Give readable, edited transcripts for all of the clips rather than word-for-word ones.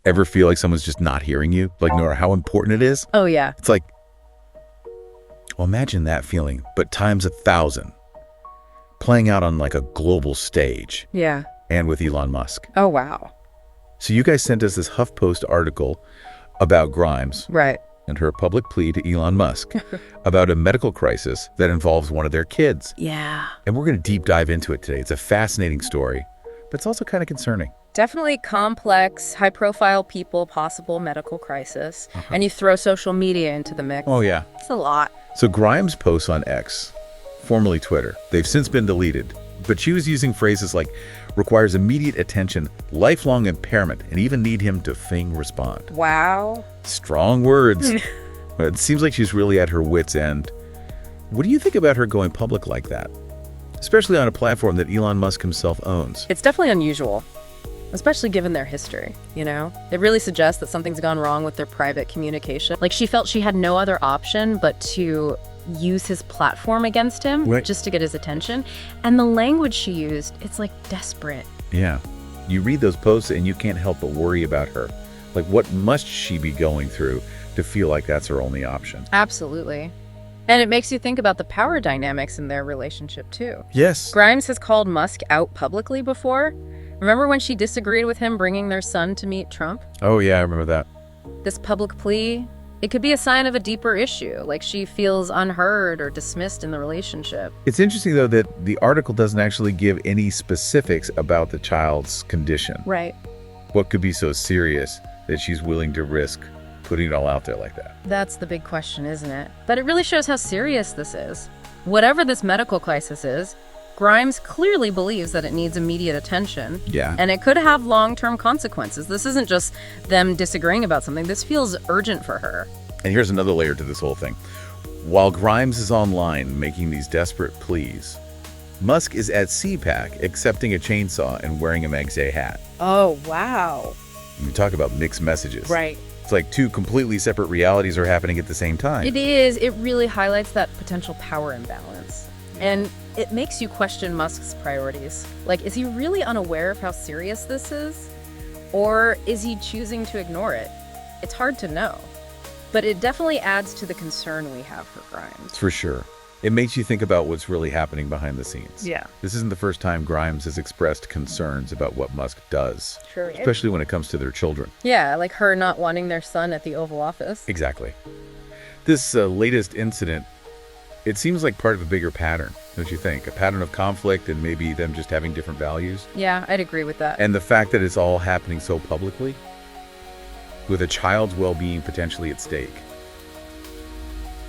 Ever feel like someone's just not hearing you? Like, no matter how important it is? Oh, yeah. It's like, well, imagine that feeling, but times 1,000. Playing out on like a global stage. Yeah. And with Elon Musk. Oh, wow. So you guys sent us this HuffPost article about Grimes. Right. And her public plea to Elon Musk about a medical crisis that involves one of their kids. Yeah. And we're going to deep dive into it today. It's a fascinating story, but it's also kind of concerning. Definitely complex, high-profile people, possible medical crisis. And you throw social media into the mix. Oh, yeah. It's a lot. So Grimes' posts on X, formerly Twitter, they've since been deleted. But she was using phrases like, requires immediate attention, lifelong impairment, and even need him to respond. Wow. Strong words. It seems like she's really at her wit's end. What do you think about her going public like that? Especially on a platform that Elon Musk himself owns. It's definitely unusual, especially given their history, you know? It really suggests that something's gone wrong with their private communication. Like, she felt she had no other option but to use his platform against him, right, just to get his attention. And the language she used, it's like desperate. Yeah. You read those posts and you can't help but worry about her. Like, what must she be going through to feel like that's her only option? Absolutely. And it makes you think about the power dynamics in their relationship, too. Yes. Grimes has called Musk out publicly before. Remember when she disagreed with him bringing their son to meet Trump? Oh, yeah, I remember that. This public plea, it could be a sign of a deeper issue, like she feels unheard or dismissed in the relationship. It's interesting, though, that the article doesn't actually give any specifics about the child's condition. Right. What could be so serious that she's willing to risk putting it all out there like that? That's the big question, isn't it? But it really shows how serious this is. Whatever this medical crisis is, Grimes clearly believes that it needs immediate attention. Yeah. And it could have long-term consequences. This isn't just them disagreeing about something. This feels urgent for her. And here's another layer to this whole thing. While Grimes is online making these desperate pleas, Musk is at CPAC accepting a chainsaw and wearing a Magsae hat. Oh, wow. We talk about mixed messages. Right. It's like two completely separate realities are happening at the same time. It is. It really highlights that potential power imbalance. And it makes you question Musk's priorities. Like, is he really unaware of how serious this is? Or is he choosing to ignore it? It's hard to know. But it definitely adds to the concern we have for Grimes. For sure. It makes you think about what's really happening behind the scenes. Yeah. This isn't the first time Grimes has expressed concerns about what Musk does. Sure. Especially when it comes to their children. Yeah, like her not wanting their son at the Oval Office. Exactly. This latest incident, it seems like part of a bigger pattern, don't you think? A pattern of conflict and maybe them just having different values. Yeah, I'd agree with that. And the fact that it's all happening so publicly, with a child's well-being potentially at stake.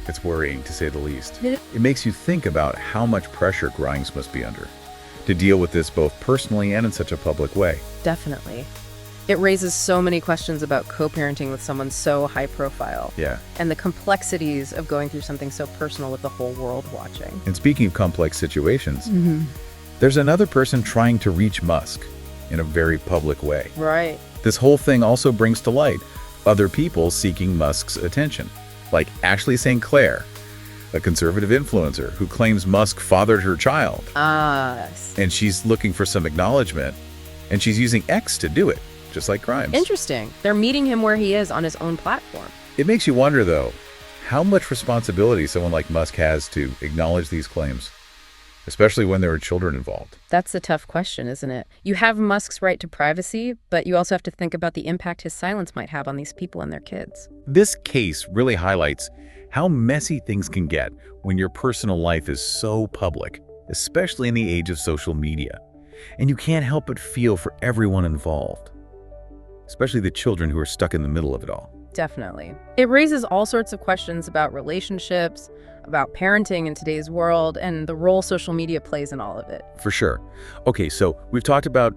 It's worrying, to say the least. It makes you think about how much pressure Grimes must be under to deal with this both personally and in such a public way. Definitely. It raises so many questions about co-parenting with someone so high profile. Yeah. And the complexities of going through something so personal with the whole world watching. And speaking of complex situations, there's another person trying to reach Musk in a very public way. Right. This whole thing also brings to light other people seeking Musk's attention, like Ashley St. Clair, a conservative influencer who claims Musk fathered her child. And she's looking for some acknowledgement, and she's using X to do it, just like Grimes. Interesting. They're meeting him where he is on his own platform. It makes you wonder, though, how much responsibility someone like Musk has to acknowledge these claims, especially when there are children involved. That's a tough question, isn't it? You have Musk's right to privacy, but you also have to think about the impact his silence might have on these people and their kids. This case really highlights how messy things can get when your personal life is so public, especially in the age of social media. And you can't help but feel for everyone involved, especially the children who are stuck in the middle of it all. Definitely. It raises all sorts of questions about relationships, about parenting in today's world, and the role social media plays in all of it. For sure. Okay, so we've talked about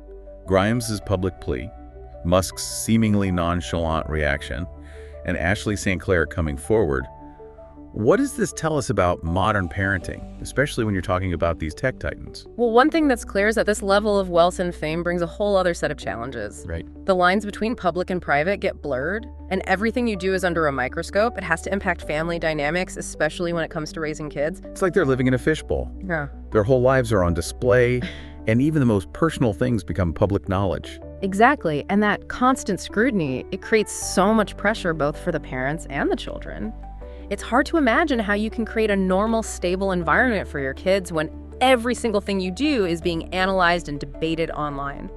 Grimes' public plea, Musk's seemingly nonchalant reaction, and Ashley St. Clair coming forward. What does this tell us about modern parenting, especially when you're talking about these tech titans? Well, one thing that's clear is that this level of wealth and fame brings a whole other set of challenges. Right. The lines between public and private get blurred, and everything you do is under a microscope. It has to impact family dynamics, especially when it comes to raising kids. It's like they're living in a fishbowl. Yeah. Their whole lives are on display, and even the most personal things become public knowledge. Exactly, and that constant scrutiny, it creates so much pressure both for the parents and the children. It's hard to imagine how you can create a normal, stable environment for your kids when every single thing you do is being analyzed and debated online.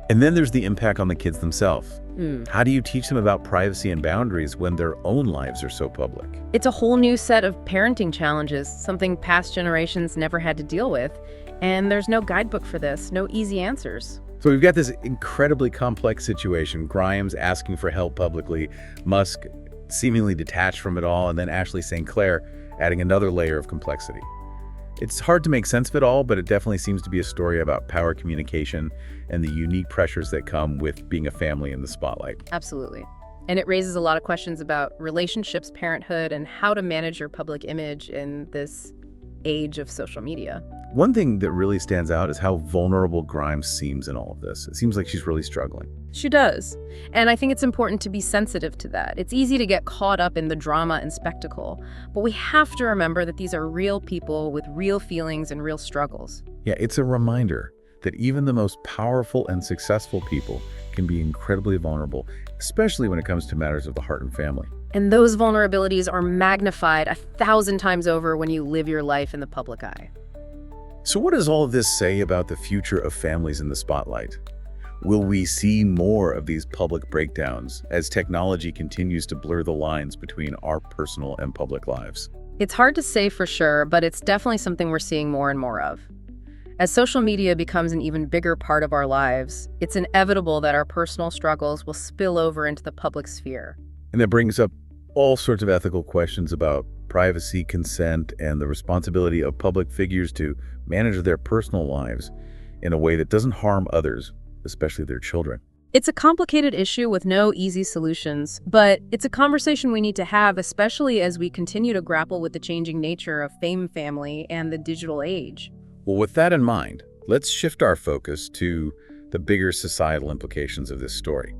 And then there's the impact on the kids themselves. How do you teach them about privacy and boundaries when their own lives are so public? It's a whole new set of parenting challenges, something past generations never had to deal with. And there's no guidebook for this, no easy answers. So we've got this incredibly complex situation, Grimes asking for help publicly, Musk seemingly detached from it all, and then Ashley St. Clair adding another layer of complexity. It's hard to make sense of it all, but it definitely seems to be a story about power communication and the unique pressures that come with being a family in the spotlight. Absolutely. And it raises a lot of questions about relationships, parenthood, and how to manage your public image in this age of social media. One thing that really stands out is how vulnerable Grimes seems in all of this. It seems like she's really struggling. She does. And I think it's important to be sensitive to that. It's easy to get caught up in the drama and spectacle, but we have to remember that these are real people with real feelings and real struggles. Yeah, it's a reminder that even the most powerful and successful people can be incredibly vulnerable, especially when it comes to matters of the heart and family. And those vulnerabilities are magnified 1,000 times over when you live your life in the public eye. So what does all of this say about the future of families in the spotlight? Will we see more of these public breakdowns as technology continues to blur the lines between our personal and public lives? It's hard to say for sure, but it's definitely something we're seeing more and more of. As social media becomes an even bigger part of our lives, it's inevitable that our personal struggles will spill over into the public sphere. And that brings up all sorts of ethical questions about privacy, consent, and the responsibility of public figures to manage their personal lives in a way that doesn't harm others, especially their children. It's a complicated issue with no easy solutions, but it's a conversation we need to have, especially as we continue to grapple with the changing nature of fame, family, and the digital age. Well, with that in mind, let's shift our focus to the bigger societal implications of this story.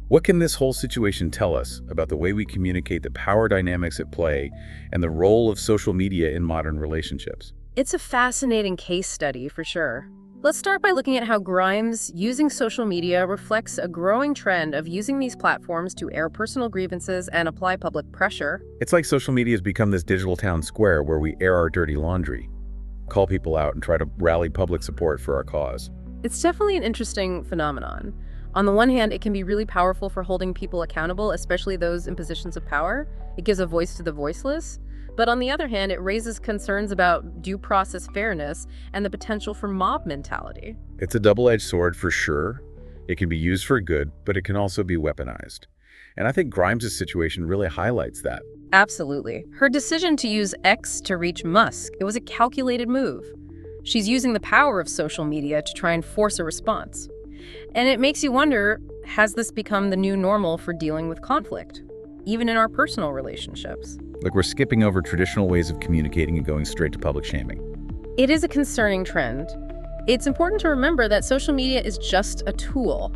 What can this whole situation tell us about the way we communicate, the power dynamics at play, and the role of social media in modern relationships? It's a fascinating case study for sure. Let's start by looking at how Grimes using social media reflects a growing trend of using these platforms to air personal grievances and apply public pressure. It's like social media has become this digital town square where we air our dirty laundry, call people out, and try to rally public support for our cause. It's definitely an interesting phenomenon. On the one hand, it can be really powerful for holding people accountable, especially those in positions of power. It gives a voice to the voiceless. But on the other hand, it raises concerns about due process fairness and the potential for mob mentality. It's a double-edged sword for sure. It can be used for good, but it can also be weaponized. And I think Grimes' situation really highlights that. Absolutely. Her decision to use X to reach Musk, it was a calculated move. She's using the power of social media to try and force a response. And it makes you wonder, has this become the new normal for dealing with conflict, even in our personal relationships? Like we're skipping over traditional ways of communicating and going straight to public shaming. It is a concerning trend. It's important to remember that social media is just a tool.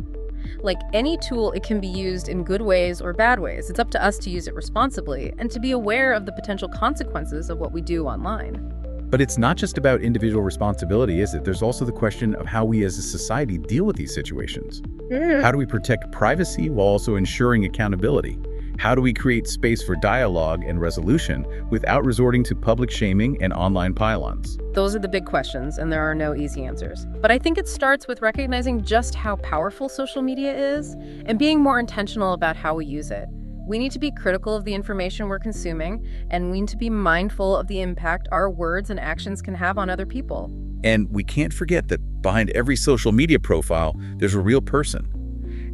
Like any tool, it can be used in good ways or bad ways. It's up to us to use it responsibly and to be aware of the potential consequences of what we do online. But it's not just about individual responsibility, is it? There's also the question of how we as a society deal with these situations. How do we protect privacy while also ensuring accountability? How do we create space for dialogue and resolution without resorting to public shaming and online pylons? Those are the big questions, and there are no easy answers. But I think it starts with recognizing just how powerful social media is and being more intentional about how we use it. We need to be critical of the information we're consuming, and we need to be mindful of the impact our words and actions can have on other people. And we can't forget that behind every social media profile, there's a real person.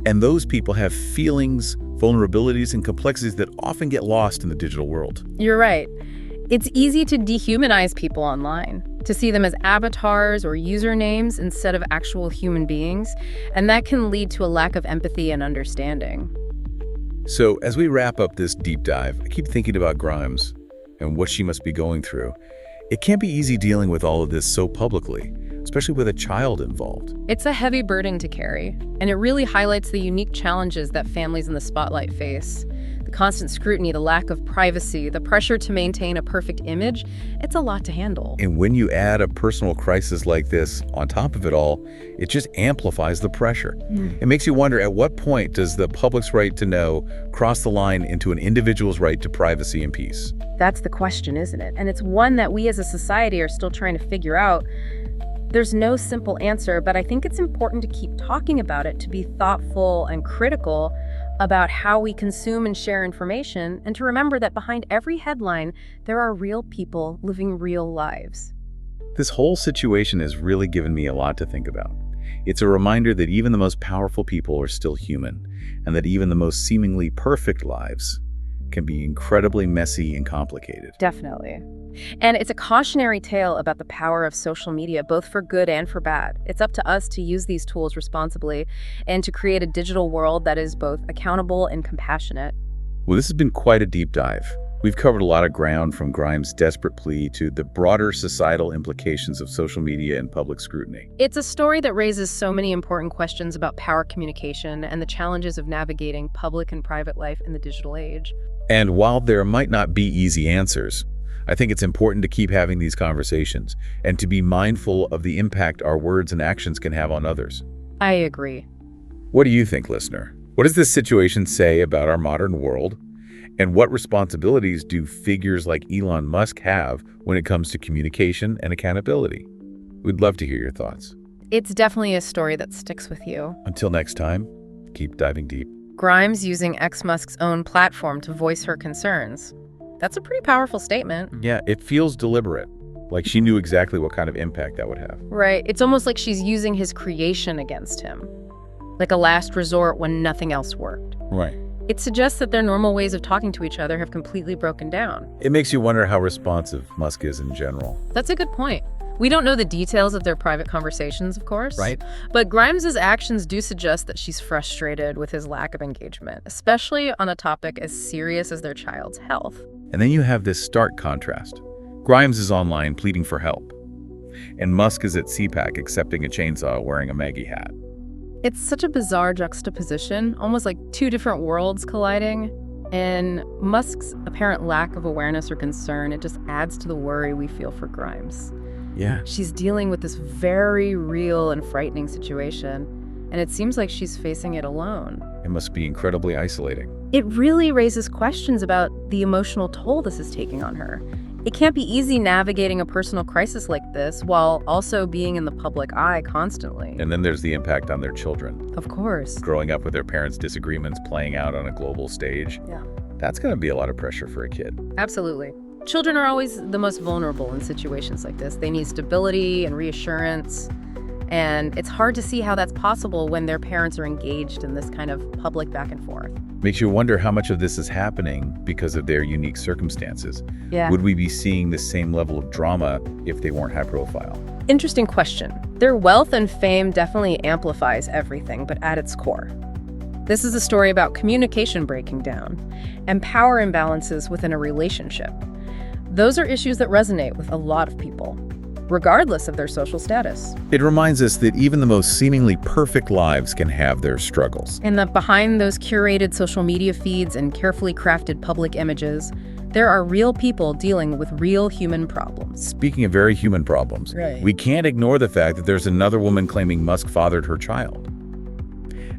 And those people have feelings, vulnerabilities, and complexities that often get lost in the digital world. You're right. It's easy to dehumanize people online, to see them as avatars or usernames instead of actual human beings, and that can lead to a lack of empathy and understanding. So as we wrap up this deep dive, I keep thinking about Grimes and what she must be going through. It can't be easy dealing with all of this so publicly, especially with a child involved. It's a heavy burden to carry, and it really highlights the unique challenges that families in the spotlight face. The constant scrutiny, the lack of privacy, the pressure to maintain a perfect image, it's a lot to handle. And when you add a personal crisis like this on top of it all, it just amplifies the pressure. It makes you wonder, at what point does the public's right to know cross the line into an individual's right to privacy and peace? That's the question, isn't it? And it's one that we as a society are still trying to figure out. There's no simple answer, but I think it's important to keep talking about it, to be thoughtful and critical about how we consume and share information, and to remember that behind every headline, there are real people living real lives. This whole situation has really given me a lot to think about. It's a reminder that even the most powerful people are still human, and that even the most seemingly perfect lives can be incredibly messy and complicated. Definitely. And it's a cautionary tale about the power of social media, both for good and for bad. It's up to us to use these tools responsibly and to create a digital world that is both accountable and compassionate. Well, this has been quite a deep dive. We've covered a lot of ground, from Grimes' desperate plea to the broader societal implications of social media and public scrutiny. It's a story that raises so many important questions about power communication and the challenges of navigating public and private life in the digital age. And while there might not be easy answers, I think it's important to keep having these conversations and to be mindful of the impact our words and actions can have on others. I agree. What do you think, listener? What does this situation say about our modern world? And what responsibilities do figures like Elon Musk have when it comes to communication and accountability? We'd love to hear your thoughts. It's definitely a story that sticks with you. Until next time, keep diving deep. Grimes using Musk's own platform to voice her concerns. That's a pretty powerful statement. Yeah, it feels deliberate, like she knew exactly what kind of impact that would have. Right. It's almost like she's using his creation against him, like a last resort when nothing else worked. Right. It suggests that their normal ways of talking to each other have completely broken down. It makes you wonder how responsive Musk is in general. That's a good point. We don't know the details of their private conversations, of course. Right. But Grimes' actions do suggest that she's frustrated with his lack of engagement, especially on a topic as serious as their child's health. And then you have this stark contrast. Grimes is online pleading for help, and Musk is at CPAC accepting a chainsaw wearing a Maggie hat. It's such a bizarre juxtaposition, almost like two different worlds colliding. And Musk's apparent lack of awareness or concern, it just adds to the worry we feel for Grimes. Yeah. She's dealing with this very real and frightening situation, and it seems like she's facing it alone. It must be incredibly isolating. It really raises questions about the emotional toll this is taking on her. It can't be easy navigating a personal crisis like this while also being in the public eye constantly. And then there's the impact on their children. Of course. Growing up with their parents' disagreements playing out on a global stage. Yeah. That's going to be a lot of pressure for a kid. Absolutely. Children are always the most vulnerable in situations like this. They need stability and reassurance. And it's hard to see how that's possible when their parents are engaged in this kind of public back and forth. Makes you wonder how much of this is happening because of their unique circumstances. Yeah. Would we be seeing the same level of drama if they weren't high profile? Interesting question. Their wealth and fame definitely amplifies everything, but at its core. This is a story about communication breaking down and power imbalances within a relationship. Those are issues that resonate with a lot of people, regardless of their social status. It reminds us that even the most seemingly perfect lives can have their struggles. And that behind those curated social media feeds and carefully crafted public images, there are real people dealing with real human problems. Speaking of very human problems, Right. We can't ignore the fact that there's another woman claiming Musk fathered her child.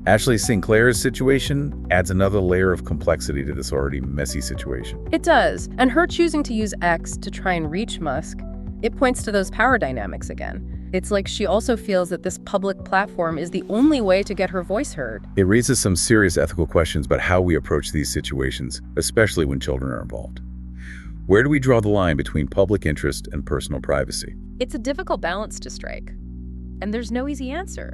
Ashley Sinclair's situation adds another layer of complexity to this already messy situation. It does. And her choosing to use X to try and reach Musk, it points to those power dynamics again. It's like she also feels that this public platform is the only way to get her voice heard. It raises some serious ethical questions about how we approach these situations, especially when children are involved. Where do we draw the line between public interest and personal privacy? It's a difficult balance to strike, and there's no easy answer.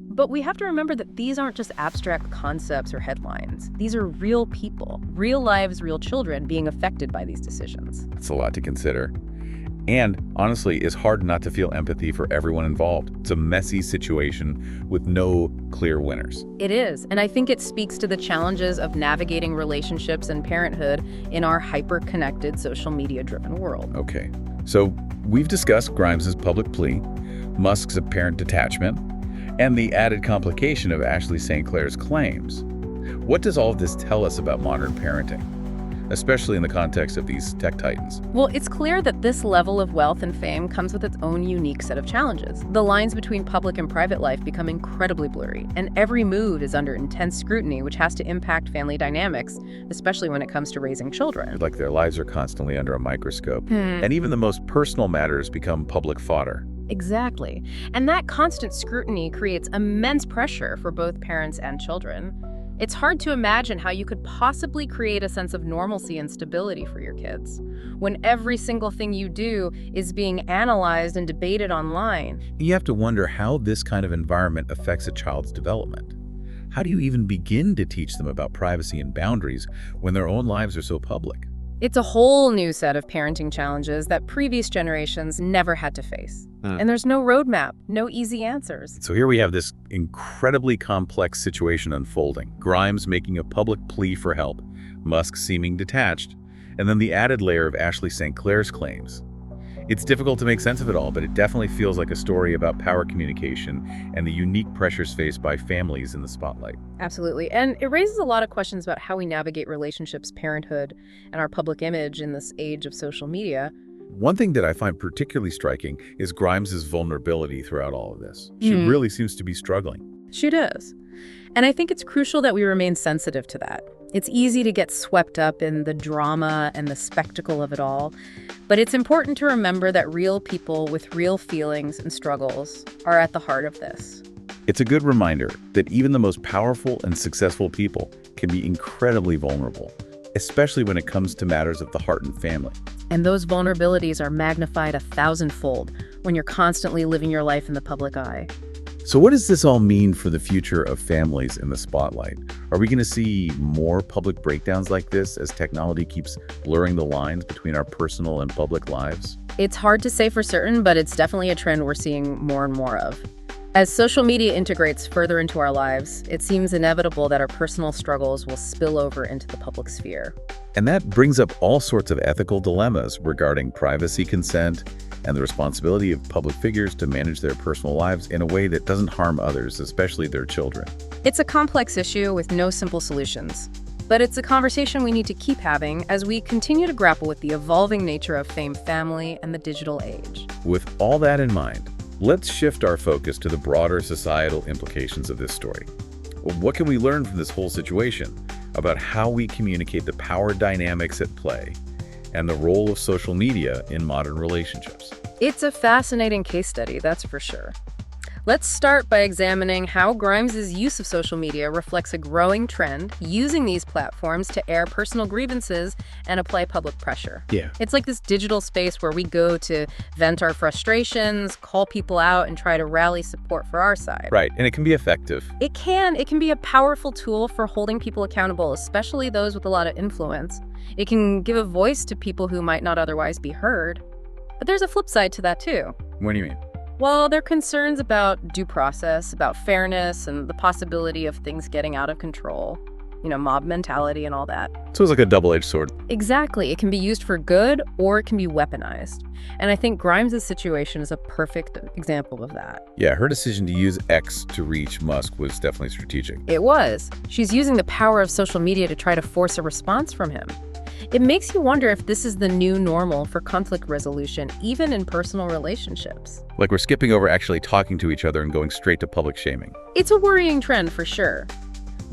But we have to remember that these aren't just abstract concepts or headlines. These are real people, real lives, real children being affected by these decisions. It's a lot to consider. And honestly, it's hard not to feel empathy for everyone involved. It's a messy situation with no clear winners. It is, and I think it speaks to the challenges of navigating relationships and parenthood in our hyper-connected, social media-driven world. Okay, so we've discussed Grimes' public plea, Musk's apparent detachment, and the added complication of Ashley St. Clair's claims. What does all of this tell us about modern parenting, especially in the context of these tech titans? Well, it's clear that this level of wealth and fame comes with its own unique set of challenges. The lines between public and private life become incredibly blurry, and every move is under intense scrutiny, which has to impact family dynamics, especially when it comes to raising children. Like their lives are constantly under a microscope, and even the most personal matters become public fodder. Exactly. And that constant scrutiny creates immense pressure for both parents and children. It's hard to imagine how you could possibly create a sense of normalcy and stability for your kids when every single thing you do is being analyzed and debated online. You have to wonder how this kind of environment affects a child's development. How do you even begin to teach them about privacy and boundaries when their own lives are so public? It's a whole new set of parenting challenges that previous generations never had to face. And there's no roadmap, no easy answers. So here we have this incredibly complex situation unfolding. Grimes making a public plea for help, Musk seeming detached, and then the added layer of Ashley St. Clair's claims. It's difficult to make sense of it all, but it definitely feels like a story about power communication and the unique pressures faced by families in the spotlight. Absolutely. And it raises a lot of questions about how we navigate relationships, parenthood, and our public image in this age of social media. One thing that I find particularly striking is Grimes's vulnerability throughout all of this. She really seems to be struggling. She does. And I think it's crucial that we remain sensitive to that. It's easy to get swept up in the drama and the spectacle of it all, but it's important to remember that real people with real feelings and struggles are at the heart of this. It's a good reminder that even the most powerful and successful people can be incredibly vulnerable, especially when it comes to matters of the heart and family. And those vulnerabilities are magnified 1,000-fold when you're constantly living your life in the public eye. So what does this all mean for the future of families in the spotlight? Are we going to see more public breakdowns like this as technology keeps blurring the lines between our personal and public lives? It's hard to say for certain, but it's definitely a trend we're seeing more and more of. As social media integrates further into our lives, it seems inevitable that our personal struggles will spill over into the public sphere. And that brings up all sorts of ethical dilemmas regarding privacy consent and the responsibility of public figures to manage their personal lives in a way that doesn't harm others, especially their children. It's a complex issue with no simple solutions, but it's a conversation we need to keep having as we continue to grapple with the evolving nature of famed family and the digital age. With all that in mind, let's shift our focus to the broader societal implications of this story. What can we learn from this whole situation about how we communicate the power dynamics at play and the role of social media in modern relationships? It's a fascinating case study, that's for sure. Let's start by examining how Grimes' use of social media reflects a growing trend using these platforms to air personal grievances and apply public pressure. Yeah. It's like this digital space where we go to vent our frustrations, call people out, and try to rally support for our side. Right, and it can be effective. It can be a powerful tool for holding people accountable, especially those with a lot of influence. It can give a voice to people who might not otherwise be heard. But there's a flip side to that too. What do you mean? Well, there are concerns about due process, about fairness, and the possibility of things getting out of control. Mob mentality and all that. So it's like a double-edged sword. Exactly. It can be used for good or it can be weaponized. And I think Grimes' situation is a perfect example of that. Yeah, her decision to use X to reach Musk was definitely strategic. It was. She's using the power of social media to try to force a response from him. It makes you wonder if this is the new normal for conflict resolution, even in personal relationships. Like we're skipping over actually talking to each other and going straight to public shaming. It's a worrying trend for sure.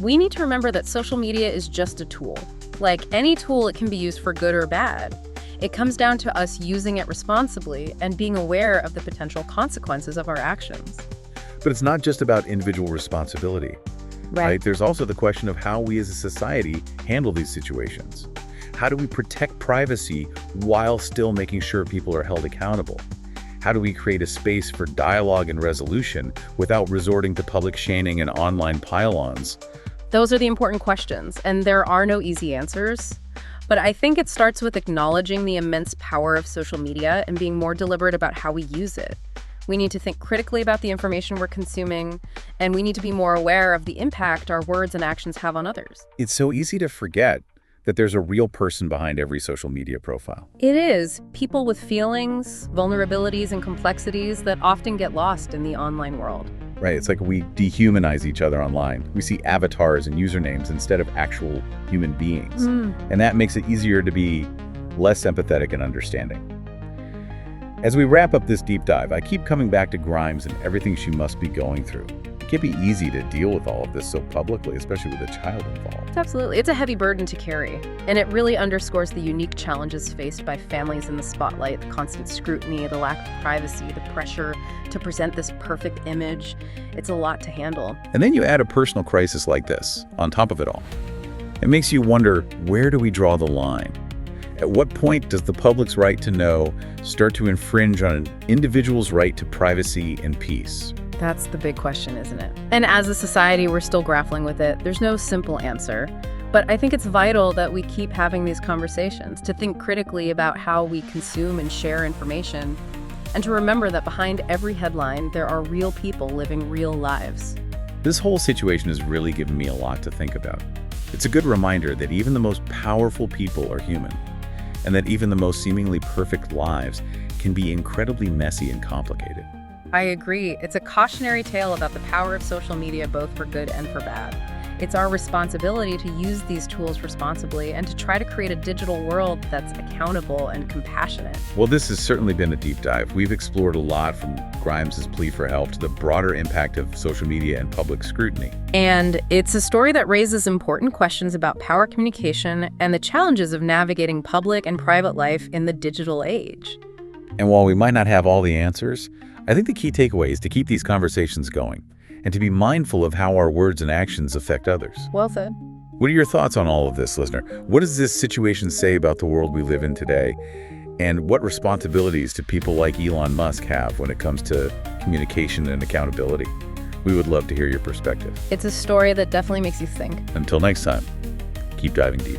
We need to remember that social media is just a tool. Like any tool, it can be used for good or bad. It comes down to us using it responsibly and being aware of the potential consequences of our actions. But it's not just about individual responsibility, right? There's also the question of how we as a society handle these situations. How do we protect privacy while still making sure people are held accountable? How do we create a space for dialogue and resolution without resorting to public shaming and online pile-ons? Those are the important questions, and there are no easy answers. But I think it starts with acknowledging the immense power of social media and being more deliberate about how we use it. We need to think critically about the information we're consuming, and we need to be more aware of the impact our words and actions have on others. It's so easy to forget that there's a real person behind every social media profile. It is. People with feelings, vulnerabilities, and complexities that often get lost in the online world. right? It's like we dehumanize each other online. We see avatars and usernames instead of actual human beings. And that makes it easier to be less empathetic and understanding. As we wrap up this deep dive, I keep coming back to Grimes and everything she must be going through. It can't be easy to deal with all of this so publicly, especially with a child involved. Absolutely. It's a heavy burden to carry, and it really underscores the unique challenges faced by families in the spotlight, the constant scrutiny, the lack of privacy, the pressure to present this perfect image. It's a lot to handle. And then you add a personal crisis like this on top of it all. It makes you wonder, where do we draw the line? At what point does the public's right to know start to infringe on an individual's right to privacy and peace? That's the big question, isn't it? And as a society, we're still grappling with it. There's no simple answer. But I think it's vital that we keep having these conversations, to think critically about how we consume and share information, and to remember that behind every headline, there are real people living real lives. This whole situation has really given me a lot to think about. It's a good reminder that even the most powerful people are human, and that even the most seemingly perfect lives can be incredibly messy and complicated. I agree. It's a cautionary tale about the power of social media, both for good and for bad. It's our responsibility to use these tools responsibly and to try to create a digital world that's accountable and compassionate. Well, this has certainly been a deep dive. We've explored a lot, from Grimes' plea for help to the broader impact of social media and public scrutiny. And it's a story that raises important questions about power communication and the challenges of navigating public and private life in the digital age. And while we might not have all the answers, I think the key takeaway is to keep these conversations going and to be mindful of how our words and actions affect others. Well said. What are your thoughts on all of this, listener? What does this situation say about the world we live in today? And what responsibilities do people like Elon Musk have when it comes to communication and accountability? We would love to hear your perspective. It's a story that definitely makes you think. Until next time, keep diving deep.